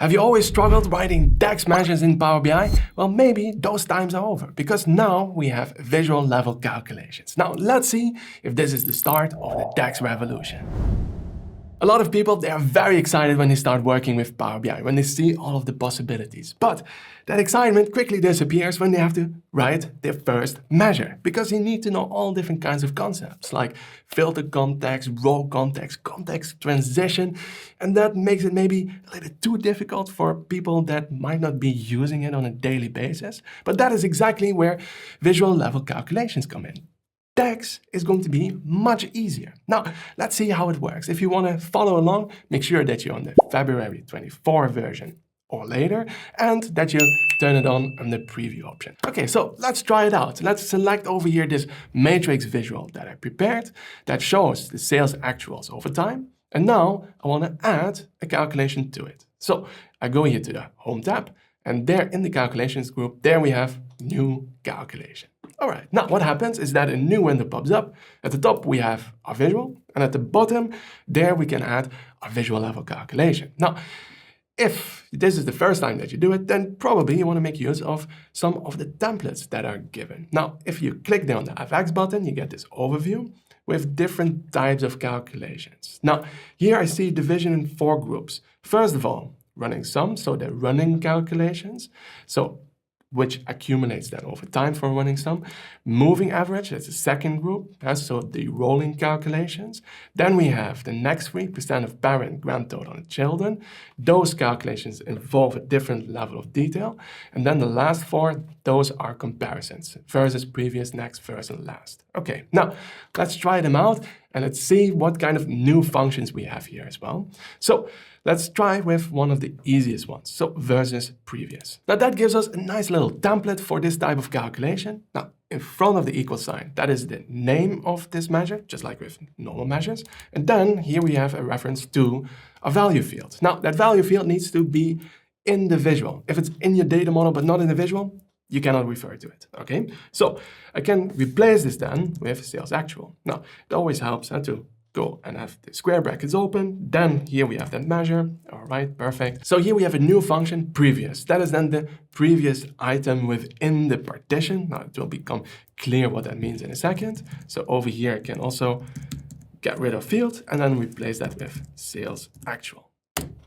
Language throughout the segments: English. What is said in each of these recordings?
Have you always struggled writing DAX measures in Power BI? Well, maybe those times are over, because now we have visual level calculations. Now, let's see if this is the start of the DAX revolution. A lot of people, they are very excited when they start working with Power BI, when they see all of the possibilities. But that excitement quickly disappears when they have to write their first measure, because you need to know all different kinds of concepts like filter context, row context, context transition, and that makes it maybe a little too difficult for people that might not be using it on a daily basis. But that is exactly where visual level calculations come in. DAX is going to be much easier. Now, let's see how it works. If you want to follow along, make sure that you're on the February 24 version or later, and that you turn it on the preview option. Okay, so let's try it out. Let's select over here this matrix visual that I prepared that shows the sales actuals over time. And now I want to add a calculation to it. So I go here to the Home tab, and there in the calculations group, there we have new calculation. All right, now what happens is that a new window pops up. At the top, we have our visual, and at the bottom, there we can add our visual level calculation. Now, if this is the first time that you do it, then probably you want to make use of some of the templates that are given. Now, if you click there on the FX button, you get this overview with different types of calculations. Now, here I see division in 4 groups. First of all, running sum, so the running calculations. So which accumulates that over time for running sum. Moving average, that's the second group, so the rolling calculations. Then we have the next 3% of parent, grand total, and children. Those calculations involve a different level of detail. And then the last 4, those are comparisons versus previous, next, first, and last. Okay, now let's try them out and let's see what kind of new functions we have here as well. So let's try with one of the easiest ones, so versus previous. Now that gives us a nice little template for this type of calculation. Now, in front of the equal sign, that is the name of this measure, just like with normal measures. And then here we have a reference to a value field. Now, that value field needs to be in the visual. If it's in your data model but not in the visual, you cannot refer to it, okay? So I can replace this then with sales actual. Now, it always helps to go and have the square brackets open. Then here we have that measure. All right, perfect. So here we have a new function, previous. That is then the previous item within the partition. Now it will become clear what that means in a second. So over here, I can also get rid of field and then replace that with sales actual.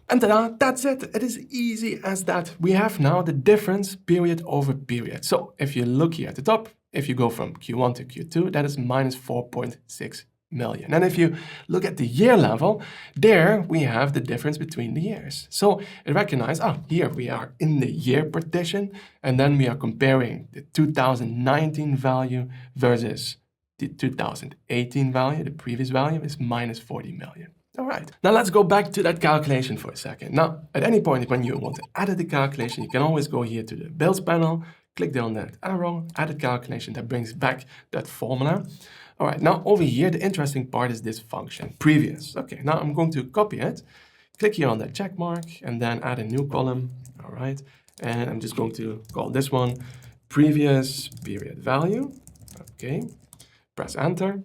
And ta-da, that's it. It is easy as that. We have now the difference period over period. So if you look here at the top, if you go from Q1 to Q2, that is minus 4.6 million. And if you look at the year level, there we have the difference between the years. So it recognizes, here we are in the year partition, and then we are comparing the 2019 value versus the 2018 value. The previous value is minus 40 million. All right, now let's go back to that calculation for a second. Now, at any point when you want to edit the calculation, you can always go here to the builds panel, click there on that arrow, edit calculation, that brings back that formula. All right, now over here, the interesting part is this function, previous. Okay, now I'm going to copy it, click here on that check mark, and then add a new column. All right, and I'm just going to call this one previous period value. Okay, press enter.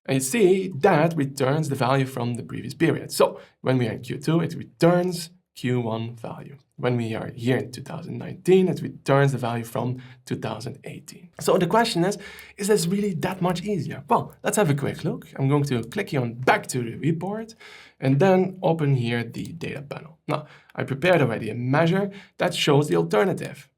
And you see that returns the value from the previous period. So when we are in Q2, it returns Q1 value. When we are here in 2019, it returns the value from 2018. So the question is this really that much easier? Well, let's have a quick look. I'm going to click here on back to the report and then open here the data panel. Now, I prepared already a measure that shows the alternative.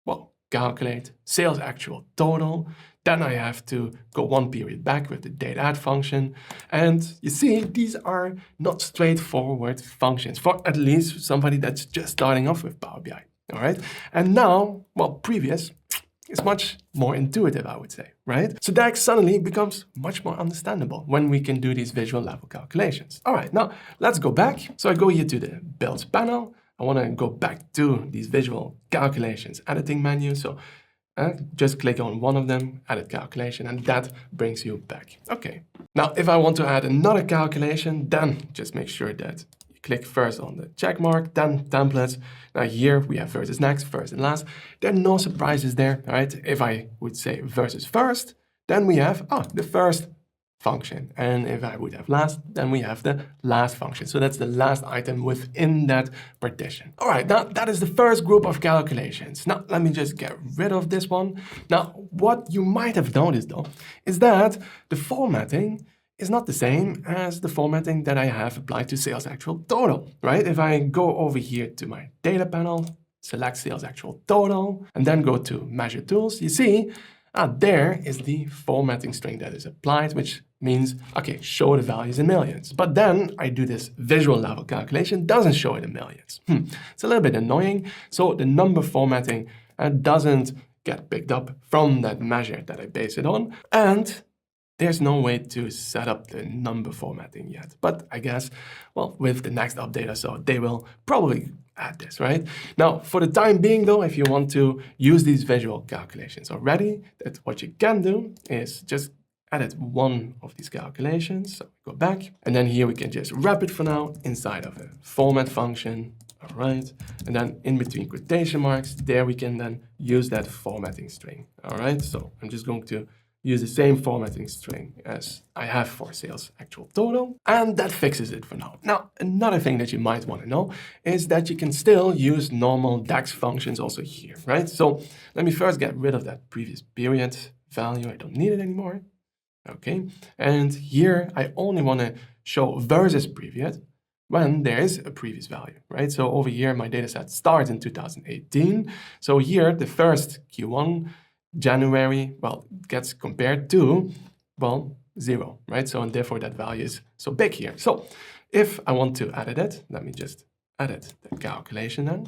Well, calculate sales actual total. Then I have to go one period back with the data add function. And you see, these are not straightforward functions for at least somebody that's just starting off with Power BI. All right. And now, well, previous is much more intuitive, I would say, right? So DAX suddenly becomes much more understandable when we can do these visual level calculations. All right, now let's go back. So I go here to the builds panel. I want to go back to these visual calculations editing menu. So just click on one of them, edit calculation, and that brings you back. Okay. Now, if I want to add another calculation, then just make sure that you click first on the check mark, then templates. Now here we have versus next, first and last. There are no surprises there, right? If I would say versus first, then we have the first function. And if I would have last, then we have the last function. So that's the last item within that partition. All right, now that is the first group of calculations. Now, let me just get rid of this one. Now, what you might have noticed though, is that the formatting is not the same as the formatting that I have applied to sales actual total, right? If I go over here to my data panel, select sales actual total, and then go to measure tools, you see, there is the formatting string that is applied, which means, okay, show the values in millions. But then I do this visual level calculation, doesn't show it in millions. It's a little bit annoying. So the number formatting doesn't get picked up from that measure that I base it on. And there's no way to set up the number formatting yet. But I guess, well, with the next update or so, they will probably add this, right? Now, for the time being though, if you want to use these visual calculations already, that what you can do is just edit one of these calculations. So go back, and then here we can just wrap it for now inside of a format function. All right, and then in between quotation marks, there we can then use that formatting string. All right, so I'm just going to use the same formatting string as I have for sales actual total, and that fixes it for now. Now, another thing that you might want to know is that you can still use normal DAX functions also here, right? So let me first get rid of that previous period value. I don't need it anymore. Okay, and here I only want to show versus previous when there is a previous value, right? So over here, my data set starts in 2018. So here, the first Q1 January, well, gets compared to, well, 0, right? So, and therefore that value is so big here. So if I want to edit it, let me just edit the calculation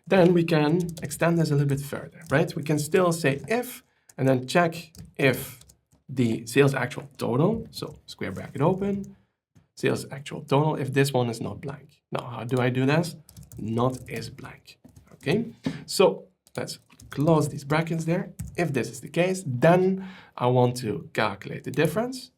then we can extend this a little bit further, right? We can still say if, and then check if the sales actual total, so square bracket open, sales actual total, if this one is not blank. Now, how do I do this? Not is blank, okay? So let's close these brackets there. If this is the case, then I want to calculate the difference.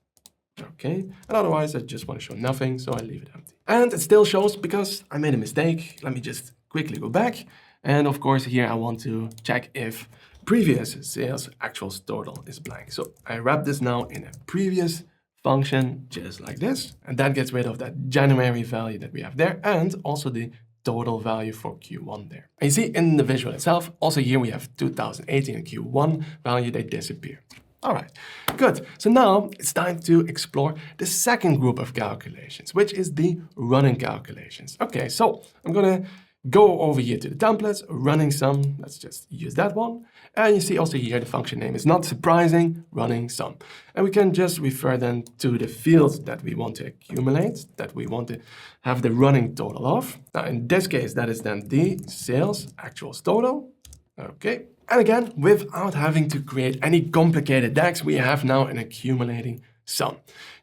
Okay, and otherwise I just want to show nothing, so I leave it empty. And it still shows because I made a mistake. Let me just quickly go back. And of course here I want to check if previous sales actuals total is blank. So I wrap this now in a previous function just like this. And that gets rid of that January value that we have there and also the total value for Q1 there. And you see in the visual itself, also here we have 2018 and Q1 value, they disappear. All right, good. So now it's time to explore the second group of calculations, which is the running calculations. Okay, so I'm gonna go over here to the templates, running sum. Let's just use that one. And you see also here the function name is not surprising, running sum. And we can just refer then to the fields that we want to accumulate, that we want to have the running total of. Now in this case, that is then the sales actuals total. Okay. And again, without having to create any complicated DAX, we have now an accumulating sum.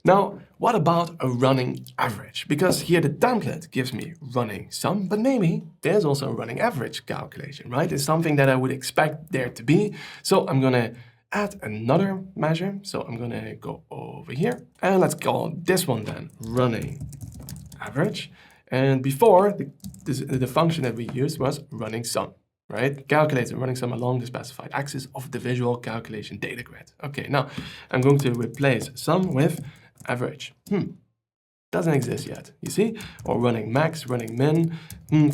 Now, what about a running average? Because here the template gives me running sum, but maybe there's also a running average calculation, right? It's something that I would expect there to be. So I'm gonna add another measure. So I'm gonna go over here and let's call this one then running average. And before, the function that we used was running sum. Right? Calculate the running sum along the specified axis of the visual calculation data grid. Okay, now I'm going to replace sum with average. Doesn't exist yet, you see? Or running max, running min,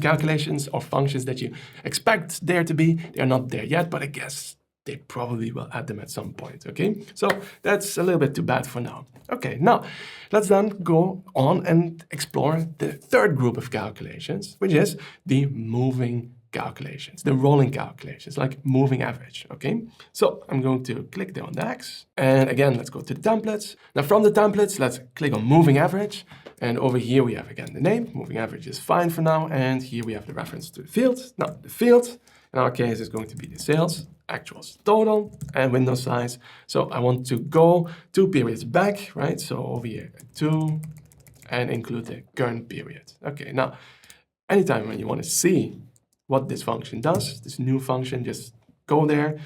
calculations or functions that you expect there to be, they're not there yet, but I guess they probably will add them at some point, okay? So that's a little bit too bad for now. Okay, now let's then go on and explore the third group of calculations, which is the moving calculations, the rolling calculations, like moving average, okay? So I'm going to click there on DAX, and again, let's go to the templates. Now from the templates, let's click on moving average, and over here we have again the name, moving average is fine for now, and here we have the reference to the field. Now the field, in our case, is going to be the sales, actuals total, and window size. So I want to go 2 periods back, right? So over here, 2, and include the current period. Okay, now, anytime when you want to see what this function does, this new function, just go there,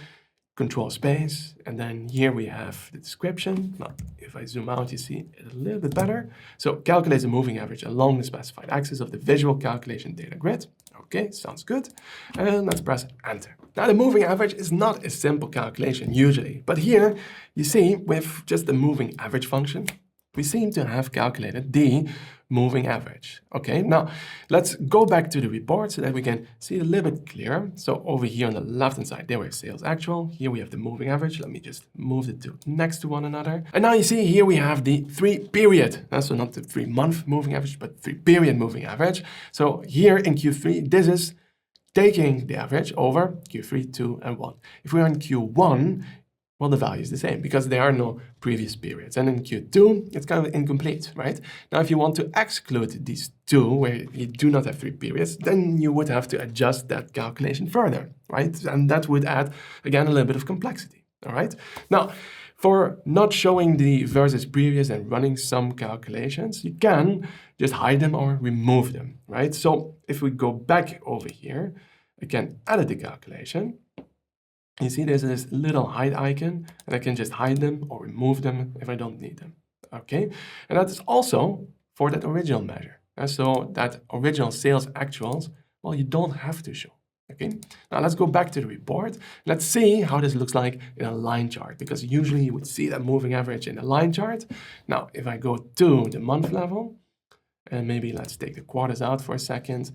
control space, and then here we have the description. Now, if I zoom out, you see it a little bit better. So calculate the moving average along the specified axis of the visual calculation data grid. Okay, sounds good. And let's press enter. Now the moving average is not a simple calculation usually, but here you see with just the moving average function, we seem to have calculated the moving average. Okay, now let's go back to the report so that we can see it a little bit clearer. So over here on the left-hand side, there we have sales actual. Here we have the moving average. Let me just move the two next to one another. And now you see here we have the 3-period. So not the 3-month moving average, but 3-period moving average. So here in Q3, this is taking the average over Q3, 2, and 1. If we are in Q1, well, the value is the same because there are no previous periods. And in Q2, it's kind of incomplete, right? Now, if you want to exclude these two, where you do not have 3 periods, then you would have to adjust that calculation further, right? And that would add, again, a little bit of complexity, all right? Now, for not showing the versus previous and running some calculations, you can just hide them or remove them, right? So if we go back over here, I can edit the calculation. You see there's this little hide icon, and I can just hide them or remove them if I don't need them, okay? And that is also for that original measure. So that original sales actuals, well, you don't have to show, okay? Now let's go back to the report. Let's see how this looks like in a line chart, because usually you would see that moving average in a line chart. Now, if I go to the month level, and maybe let's take the quarters out for a second,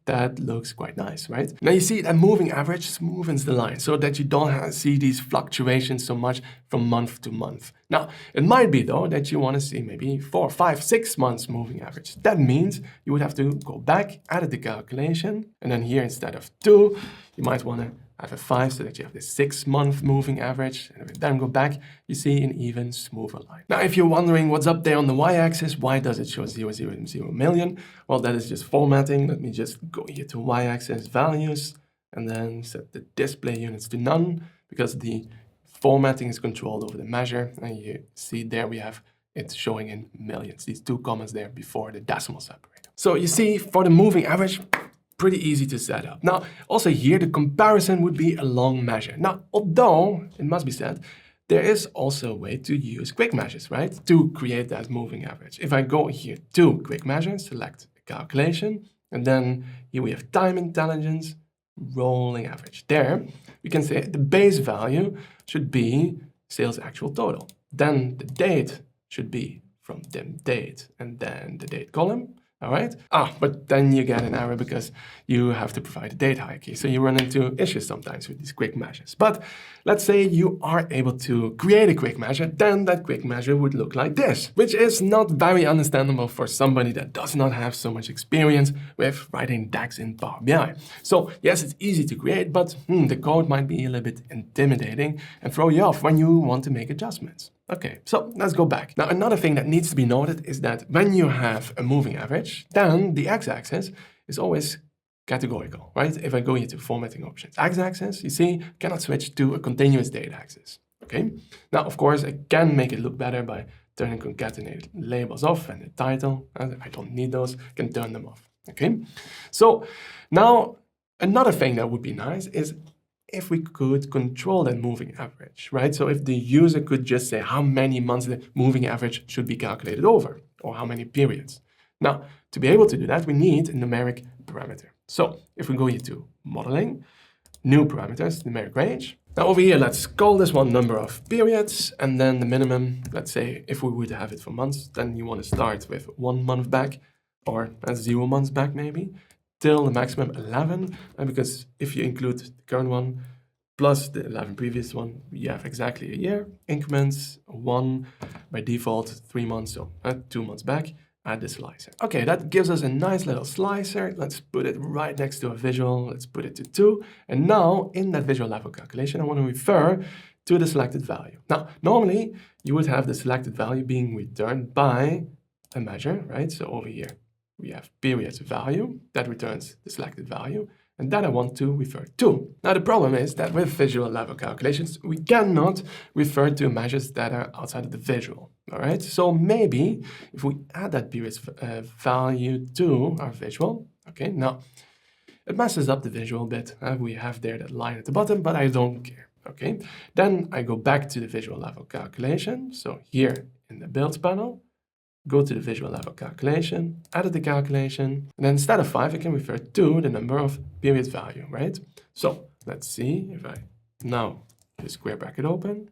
that looks quite nice, right? Now you see that moving average smoothens the line so that you don't see these fluctuations so much from month to month. Now, it might be though that you want to see maybe 4, 5, 6 months moving average. That means you would have to go back, edit the calculation, and then here instead of 2, you might want to have a 5 so that you have the 6-month moving average. And if we then go back, you see an even smoother line. Now, if you're wondering what's up there on the y-axis, why does it show 0, 0, and 0 million? Well, that is just formatting. Let me just go here to y-axis values and then set the display units to none because the formatting is controlled over the measure. And you see there we have it showing in millions, these 2 commas there before the decimal separator. So you see for the moving average, pretty easy to set up. Now, also here, the comparison would be a long measure. Now, although it must be said, there is also a way to use quick measures, right? To create that moving average. If I go here to quick measures, select calculation, and then here we have time intelligence, rolling average. There, we can say the base value should be sales actual total. Then the date should be from the date and then the date column. All right. But then you get an error because you have to provide a date hierarchy. So you run into issues sometimes with these quick measures. But let's say you are able to create a quick measure, then that quick measure would look like this, which is not very understandable for somebody that does not have so much experience with writing DAX in Power BI. So yes, it's easy to create, but the code might be a little bit intimidating and throw you off when you want to make adjustments. Okay, so let's go back. Now, another thing that needs to be noted is that when you have a moving average, then the x-axis is always categorical, right? If I go here to formatting options, x-axis, you see, cannot switch to a continuous date axis, okay? Now, of course, I can make it look better by turning concatenated labels off and the title. I don't need those, I can turn them off, okay? So now, another thing that would be nice is if we could control that moving average, right? So if the user could just say how many months the moving average should be calculated over, or how many periods. Now, to be able to do that, we need a numeric parameter. So if we go here to modeling, new parameters, numeric range. Now over here, let's call this one number of periods, and then the minimum, let's say if we would have it for months, then you want to start with 1 month back, or 0 months back maybe, till the maximum 11, because if you include the current one plus the 11 previous one, you have exactly a year. Increments 1 by default 3 months, so 2 months back, add the slicer. Okay, that gives us a nice little slicer. Let's put it right next to a visual. Let's put it to 2. And now in that visual level calculation, I want to refer to the selected value. Now, normally you would have the selected value being returned by a measure, right? So over here, we have periods value that returns the selected value, and that I want to refer to. Now, the problem is that with visual level calculations, we cannot refer to measures that are outside of the visual, all right? So maybe if we add that periods value to our visual, okay, now it messes up the visual a bit. We have there that line at the bottom, but I don't care. Okay, then I go back to the visual level calculation. So here in the builds panel, go to the visual level calculation, edit the calculation, and then instead of 5, I can refer to the number of period value, right? So let's see if I now the square bracket open,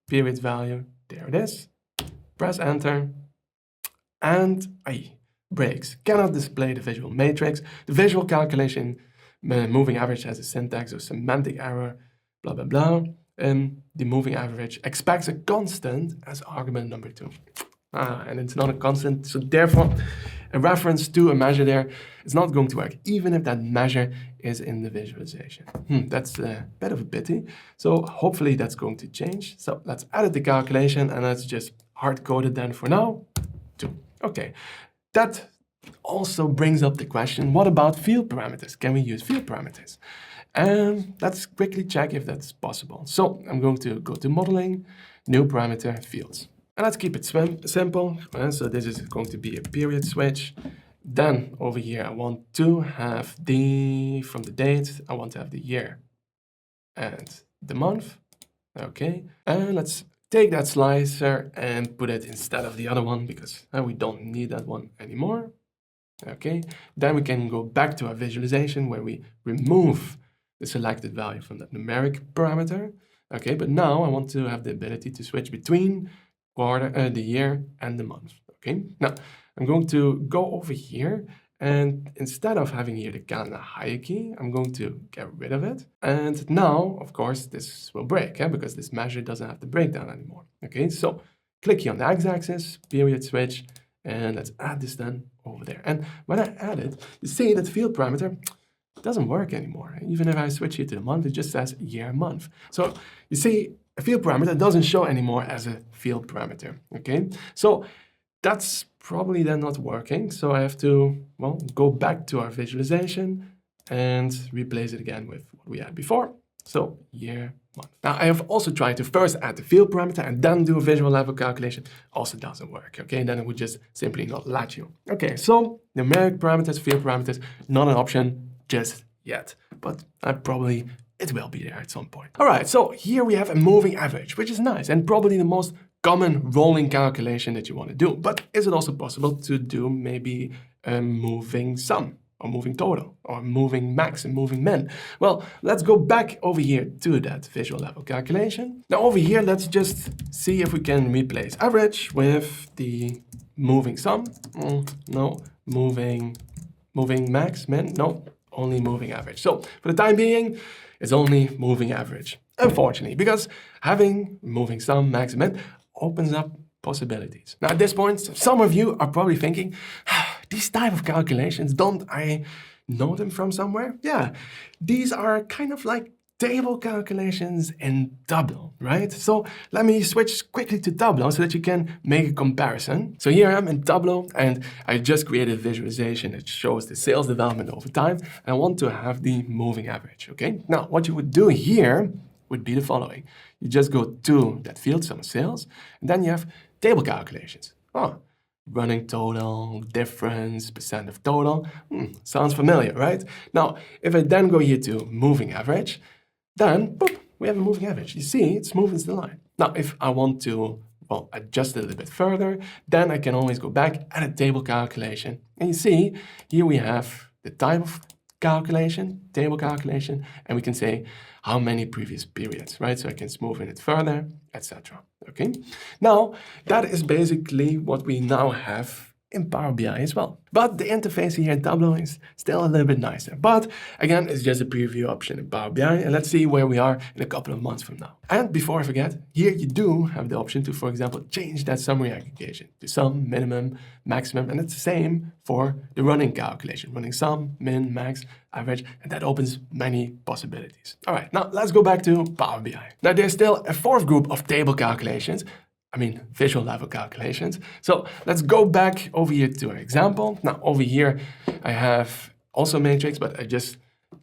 period value, there it is, press enter, and breaks. Cannot display the visual matrix. The visual calculation moving average has a syntax or semantic error, blah, blah, blah. And the moving average expects a constant as argument number 2. And it's not a constant, so therefore a reference to a measure there is not going to work, even if that measure is in the visualization. That's a bit of a pity. So hopefully that's going to change. So let's edit the calculation and let's just hard code it then for now. 2. Okay, that also brings up the question, what about field parameters? Can we use field parameters? And let's quickly check if that's possible. So I'm going to go to modeling, new parameter, fields. And let's keep it simple. So this is going to be a period switch. Then over here, I want to have from the date, I want to have the year and the month. Okay, and let's take that slicer and put it instead of the other one because we don't need that one anymore. Okay, then we can go back to our visualization where we remove the selected value from that numeric parameter. Okay, but now I want to have the ability to switch between the year and the month. Okay, now I'm going to go over here, and instead of having here the calendar hierarchy, I'm going to get rid of it. And now, of course, this will break because this measure doesn't have the breakdown anymore. Okay, so click here on the x-axis, period switch, and let's add this then over there. And when I add it, you see that the field parameter doesn't work anymore. Even if I switch here to the month, it just says year, month. So you see, a field parameter doesn't show anymore as a field parameter, okay? So that's probably then not working. So I have to, well, go back to our visualization and replace it again with what we had before. So year, month. Now I have also tried to first add the field parameter and then do a visual level calculation. Also doesn't work, okay? Then it would just simply not let you. Okay, so numeric parameters, field parameters, not an option just yet, but it will be there at some point. All right, so here we have a moving average, which is nice and probably the most common rolling calculation that you want to do. But is it also possible to do maybe a moving sum or moving total or moving max and moving min? Well, let's go back over here to that visual level calculation. Now over here, let's just see if we can replace average with the moving sum. No, moving max, min, no, only moving average. So for the time being, it's only moving average, unfortunately, because having moving sum, max, min opens up possibilities. Now at this point, some of you are probably thinking, these type of calculations, don't I know them from somewhere? Yeah, these are kind of like table calculations in Tableau, right? So let me switch quickly to Tableau so that you can make a comparison. So here I am in Tableau and I just created a visualization that shows the sales development over time. And I want to have the moving average, okay? Now, what you would do here would be the following. You just go to that field, sum of sales, and then you have table calculations. Running total, difference, percent of total. Sounds familiar, right? Now, if I then go here to moving average, then boop, we have a moving average. You see, it's moving the line. Now, if I want to, well, adjust it a little bit further, then I can always go back at a table calculation. And you see, here we have the type of calculation, table calculation, and we can say how many previous periods, right? So I can smooth it further, etc. Okay. Now, that is basically what we now have in Power BI as well. But the interface here in Tableau is still a little bit nicer. But again, it's just a preview option in Power BI, and let's see where we are in a couple of months from now. And before I forget, here you do have the option to, for example, change that summary aggregation to sum, minimum, maximum, and it's the same for the running calculation, running sum, min, max, average, and that opens many possibilities. All right, now let's go back to Power BI. Now there's still a fourth group of table calculations, visual level calculations. So let's go back over here to our example. Now over here, I have also matrix, but I just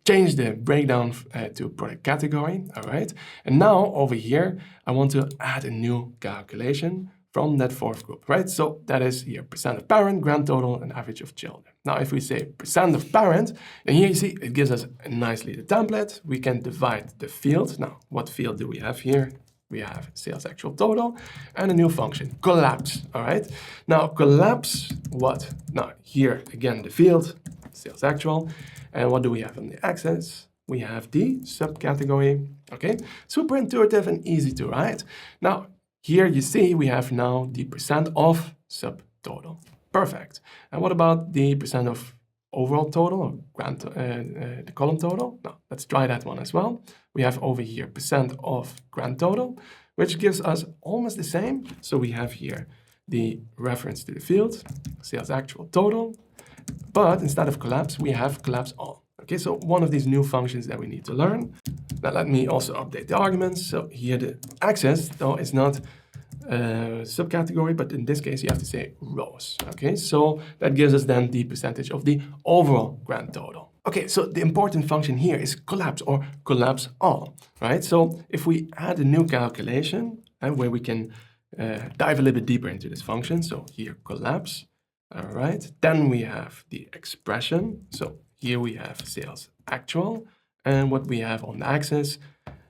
changed the breakdown to product category, all right? And now over here, I want to add a new calculation from that fourth group, right? So that is here, percent of parent, grand total, and average of children. Now, if we say percent of parent, then here you see it gives us nicely the template. We can divide the field. Now, what field do we have here? We have sales actual total and a new function, collapse, all right? Now, collapse what? Now, here, again, the field, sales actual. And what do we have on the axis? We have the subcategory, okay? Super intuitive and easy to write. Now, here you see we have now the percent of subtotal. Perfect. And what about the percent of overall total, or the column total? Now, let's try that one as well. We have over here percent of grand total, which gives us almost the same. So we have here the reference to the field, sales actual total, but instead of collapse, we have collapse all. Okay, so one of these new functions that we need to learn. Now let me also update the arguments. So here the axis, though, is not subcategory, but in this case you have to say rows. Okay, so that gives us then the percentage of the overall grand total. Okay, so the important function here is collapse or collapse all, right? So if we add a new calculation where we can dive a little bit deeper into this function, so here collapse, all right, then we have the expression. So here we have sales actual, and what we have on the axis,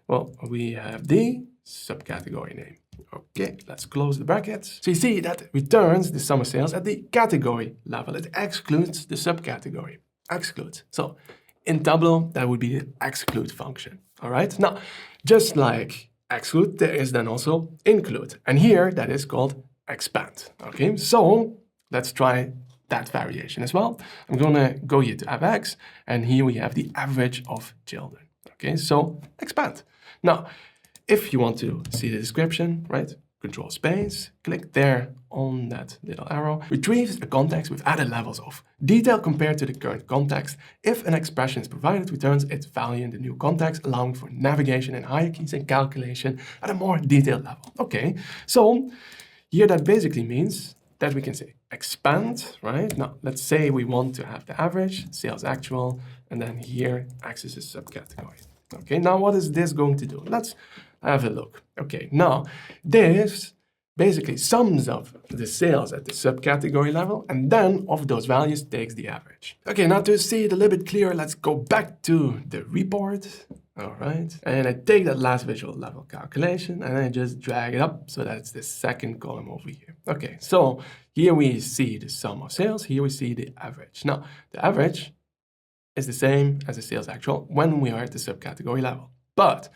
well, we have the subcategory name. Okay, let's close the brackets. So you see that returns the sum of sales at the category level. It excludes the subcategory. Excludes. So in Tableau, that would be the exclude function. All right. Now, just like exclude, there is then also include. And here that is called expand. Okay, so let's try that variation as well. I'm gonna go here to FX, and here we have the average of children. Okay, so expand. Now, if you want to see the description, right, control space, click there on that little arrow, retrieves a context with added levels of detail compared to the current context. If an expression is provided, returns its value in the new context, allowing for navigation in hierarchies and calculation at a more detailed level. Okay, so here that basically means that we can say expand, right? Now, let's say we want to have the average, sales actual, and then here axis is subcategory. Okay, now what is this going to do? Let's have a look. Okay, now this basically sums up the sales at the subcategory level, and then of those values takes the average. Okay, now to see it a little bit clearer, let's go back to the report. All right, and I take that last visual level calculation and I just drag it up so that it's the second column over here. Okay, so here we see the sum of sales, here we see the average. Now, the average is the same as the sales actual when we are at the subcategory level. But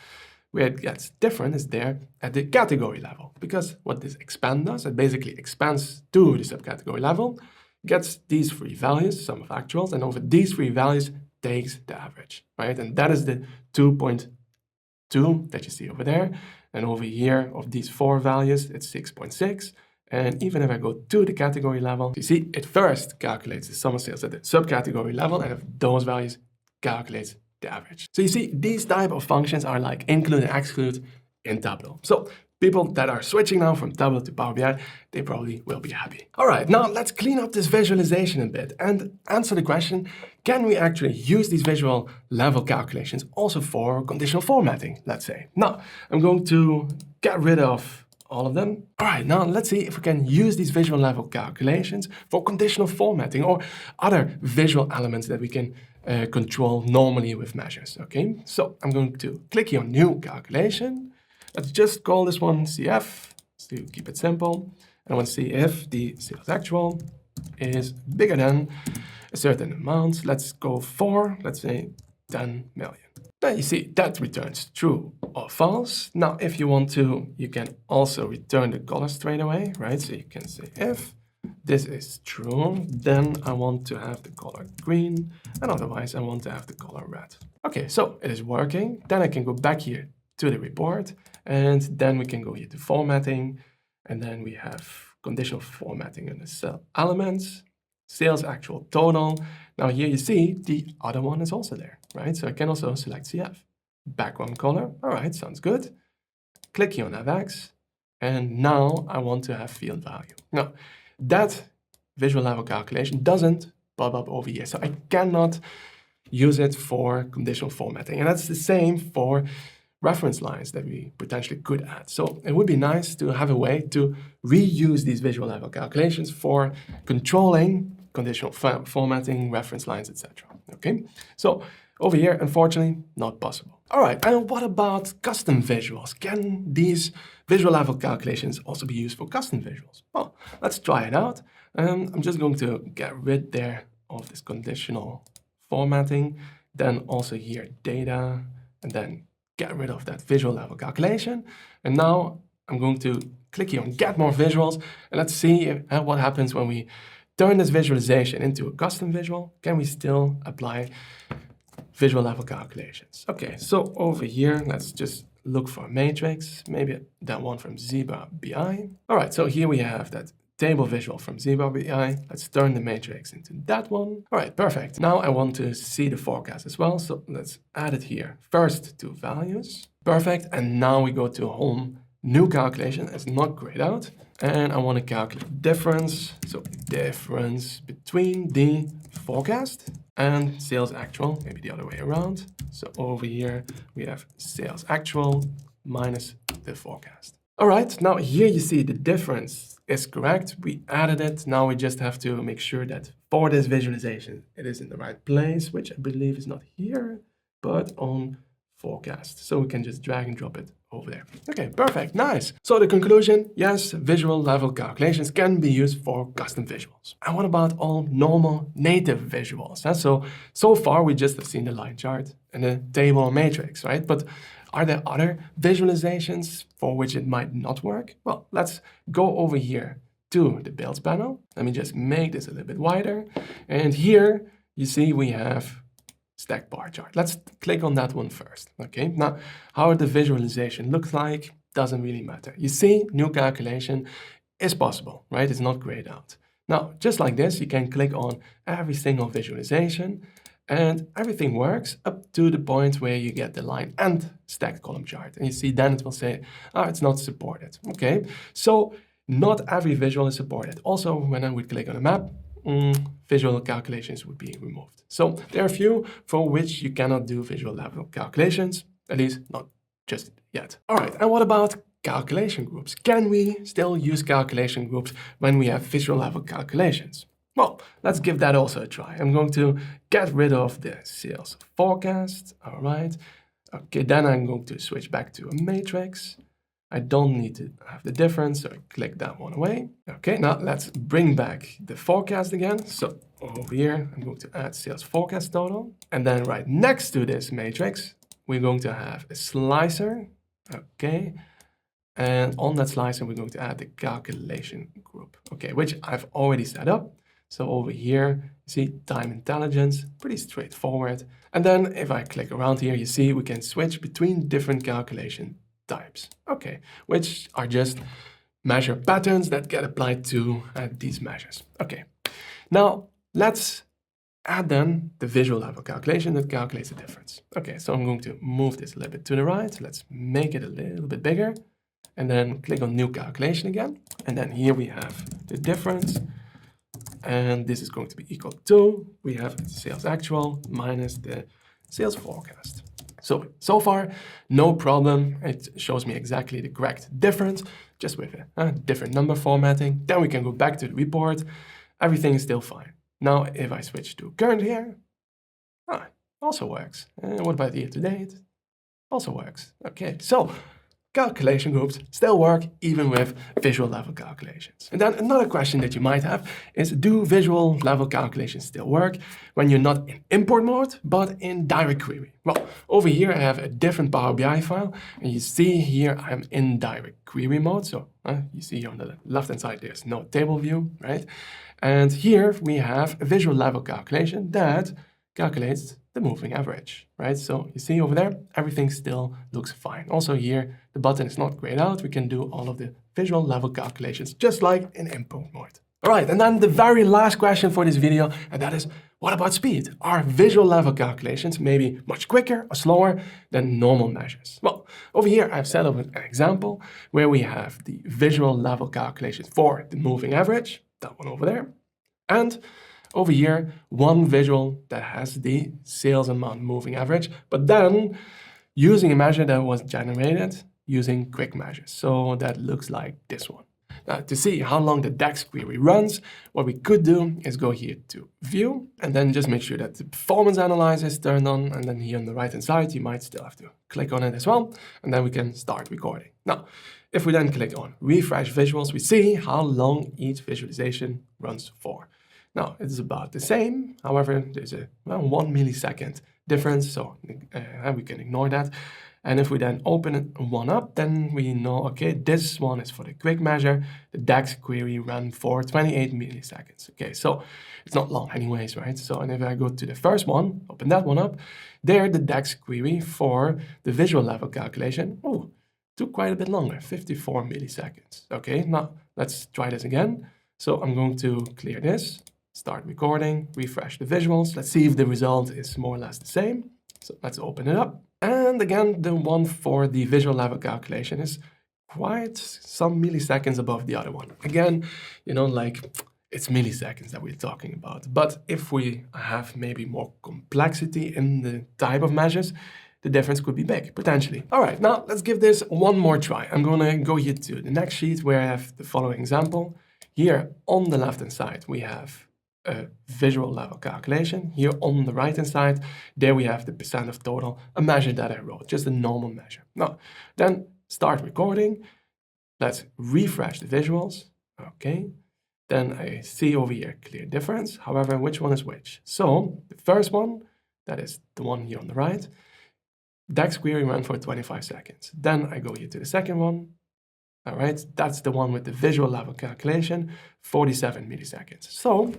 where it gets different is there at the category level, because what this expand does, it basically expands to the subcategory level, gets these three values, sum of actuals, and over these three values takes the average, right? And that is the 2.2 that you see over there. And over here of these four values, it's 6.6. And even if I go to the category level, you see it first calculates the sum of sales at the subcategory level, and if those values calculates the average. So you see, these type of functions are like include and exclude in Tableau. So people that are switching now from Tableau to Power BI, they probably will be happy. All right, now let's clean up this visualization a bit and answer the question, can we actually use these visual level calculations also for conditional formatting, let's say? Now, I'm going to get rid of all of them. All right, now let's see if we can use these visual level calculations for conditional formatting or other visual elements that we can control normally with measures, okay? So I'm going to click here on New Calculation. Let's just call this one CF to keep it simple. And I want to see if the sales actual is bigger than a certain amount. Let's go for, let's say, 10 million. Now you see that returns true or false. Now, if you want to, you can also return the color straight away, right? So you can say if this is true, then I want to have the color green, and otherwise I want to have the color red. Okay, so it is working. Then I can go back here to the report, and then we can go here to formatting, and then we have conditional formatting in the cell elements, sales actual total. Now here you see the other one is also there, right? So I can also select CF. Background color, all right, sounds good. Click here on FX, and now I want to have field value. Now, that visual level calculation doesn't pop up over here, so I cannot use it for conditional formatting. And that's the same for reference lines that we potentially could add. So it would be nice to have a way to reuse these visual level calculations for controlling conditional formatting, reference lines, etc. Okay, so over here, unfortunately, not possible. All right, and what about custom visuals? Can these visual level calculations also be used for custom visuals? Well, let's try it out. I'm just going to get rid there of this conditional formatting, then also here data, and then get rid of that visual level calculation. And now I'm going to click here on get more visuals, and let's see what happens when we turn this visualization into a custom visual. Can we still apply visual level calculations? Okay, so over here, let's just look for a matrix, maybe that one from Zebra BI. All right, so here we have that table visual from Zebra BI. Let's turn the matrix into that one. All right, perfect. Now I want to see the forecast as well. So let's add it here first to values. Perfect. And now we go to home, new calculation. It's not grayed out. And I want to calculate difference. So difference between the forecast and sales actual, maybe the other way around. So over here, we have sales actual minus the forecast. All right, now here you see the difference is correct. We added it. Now we just have to make sure that for this visualization, it is in the right place, which I believe is not here, but on forecast. So we can just drag and drop it over there. Okay, perfect, nice. So the conclusion, yes, visual level calculations can be used for custom visuals. And what about all normal native visuals? So far we just have seen the line chart and the table or matrix, right? But are there other visualizations for which it might not work? Well, let's go over here to the builds panel. Let me just make this a little bit wider. And here you see we have stack bar chart. Let's click on that one first. Okay, now how the visualization looks like doesn't really matter. You see, new calculation is possible, right? It's not grayed out. Now, just like this, you can click on every single visualization and everything works up to the point where you get the line and stacked column chart. And you see, then it will say, oh, it's not supported. Okay, so not every visual is supported. Also, when I would click on a map, visual calculations would be removed. So there are a few for which you cannot do visual level calculations, at least not just yet. All right, and what about calculation groups? Can we still use calculation groups when we have visual level calculations? Well, let's give that also a try. I'm going to get rid of the sales forecast. All right. Okay, then I'm going to switch back to a matrix. I don't need to have the difference, so I click that one away. Okay, now let's bring back the forecast again. So over here, I'm going to add sales forecast total. And then right next to this matrix, we're going to have a slicer. Okay. And on that slicer, we're going to add the calculation group, okay, which I've already set up. So over here, you see time intelligence, pretty straightforward. And then if I click around here, you see we can switch between different calculation types, okay, which are just measure patterns that get applied to these measures. Okay, now let's add then the visual level calculation that calculates the difference. Okay, so I'm going to move this a little bit to the right. Let's make it a little bit bigger and then click on new calculation again. And then here we have the difference. And this is going to be equal to, we have sales actual minus the sales forecast. So far, no problem. It shows me exactly the correct difference, just with a different number formatting. Then we can go back to the report. Everything is still fine. Now, if I switch to current here, also works. And what about year to date? Also works. Okay, so calculation groups still work even with visual level calculations. And then another question that you might have is, do visual level calculations still work when you're not in import mode, but in direct query? Well, over here I have a different Power BI file, and you see here I'm in direct query mode. So you see on the left-hand side, there's no table view, right? And here we have a visual level calculation that calculates the moving average, right? So you see over there, everything still looks fine. Also here, the button is not grayed out. We can do all of the visual level calculations, just like in import mode. All right, and then the very last question for this video, and that is, what about speed? Are visual level calculations maybe much quicker or slower than normal measures? Well, over here, I've set up an example where we have the visual level calculations for the moving average, that one over there, and over here, one visual that has the sales amount moving average, but then using a measure that was generated using quick measures. So that looks like this one. Now, to see how long the DAX query runs, what we could do is go here to View, and then just make sure that the performance analyzer is turned on, and then here on the right-hand side, you might still have to click on it as well, and then we can start recording. Now, if we then click on Refresh Visuals, we see how long each visualization runs for. Now, it's about the same. However, there's a 1 millisecond difference, so we can ignore that. And if we then open one up, then we know, okay, this one is for the quick measure. The DAX query ran for 28 milliseconds. Okay, so it's not long anyways, right? So, and if I go to the first one, open that one up, there the DAX query for the visual level calculation, took quite a bit longer, 54 milliseconds. Okay, now let's try this again. So I'm going to clear this, start recording, refresh the visuals. Let's see if the result is more or less the same. So let's open it up. And again, the one for the visual level calculation is quite some milliseconds above the other one. Again, you know, like it's milliseconds that we're talking about. But if we have maybe more complexity in the type of measures, the difference could be big, potentially. All right, now let's give this one more try. I'm gonna go here to the next sheet where I have the following example. Here on the left-hand side, we have a visual level calculation. Here on the right-hand side, there we have the percent of total, a measure that I wrote, just a normal measure. Now, then start recording. Let's refresh the visuals. Okay. Then I see over here clear difference. However, which one is which? So the first one, that is the one here on the right, DAX query ran for 25 seconds. Then I go here to the second one. All right, that's the one with the visual level calculation, 47 milliseconds. So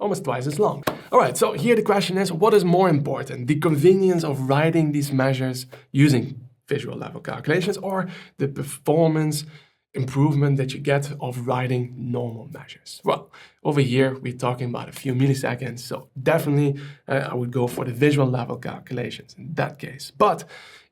almost twice as long. All right, so here the question is, what is more important? The convenience of writing these measures using visual level calculations or the performance improvement that you get of writing normal measures? Well, over here, we're talking about a few milliseconds. So definitely I would go for the visual level calculations in that case. But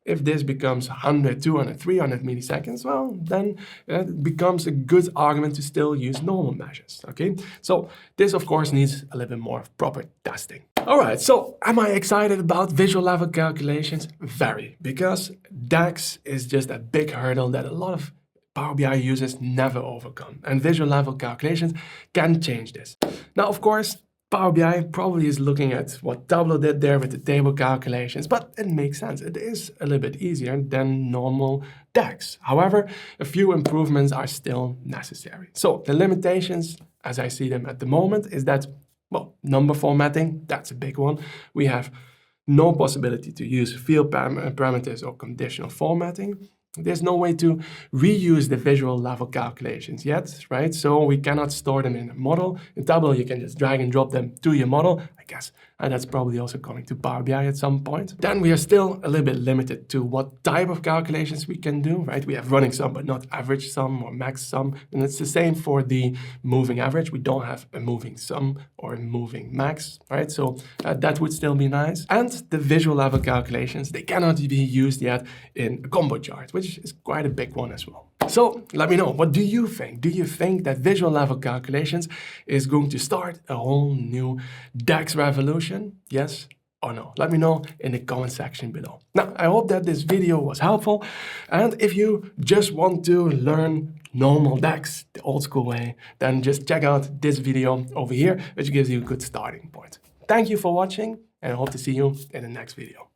if this becomes 100, 200, 300 milliseconds, well, then it becomes a good argument to still use normal measures, okay? So this, of course, needs a little bit more proper testing. All right, so am I excited about visual level calculations? Very, because DAX is just a big hurdle that a lot of Power BI users never overcome, and visual level calculations can change this. Now, of course, Power BI probably is looking at what Tableau did there with the table calculations, but it makes sense. It is a little bit easier than normal DAX. However, a few improvements are still necessary. So the limitations, as I see them at the moment, is that, well, number formatting, that's a big one. We have no possibility to use field parameters or conditional formatting. There's no way to reuse the visual level calculations yet, right? So we cannot store them in a model. In Tableau, you can just drag and drop them to your model, I guess. And that's probably also coming to Power BI at some point. Then we are still a little bit limited to what type of calculations we can do, right? We have running sum, but not average sum or max sum. And it's the same for the moving average. We don't have a moving sum or a moving max, right? So that would still be nice. And the visual level calculations, they cannot be used yet in a combo chart, which is quite a big one as well. So let me know, what do you think? Do you think that visual level calculations is going to start a whole new DAX revolution? Yes or no? Let me know in the comment section below. Now, I hope that this video was helpful. And if you just want to learn normal DAX, the old school way, then just check out this video over here, which gives you a good starting point. Thank you for watching, and I hope to see you in the next video.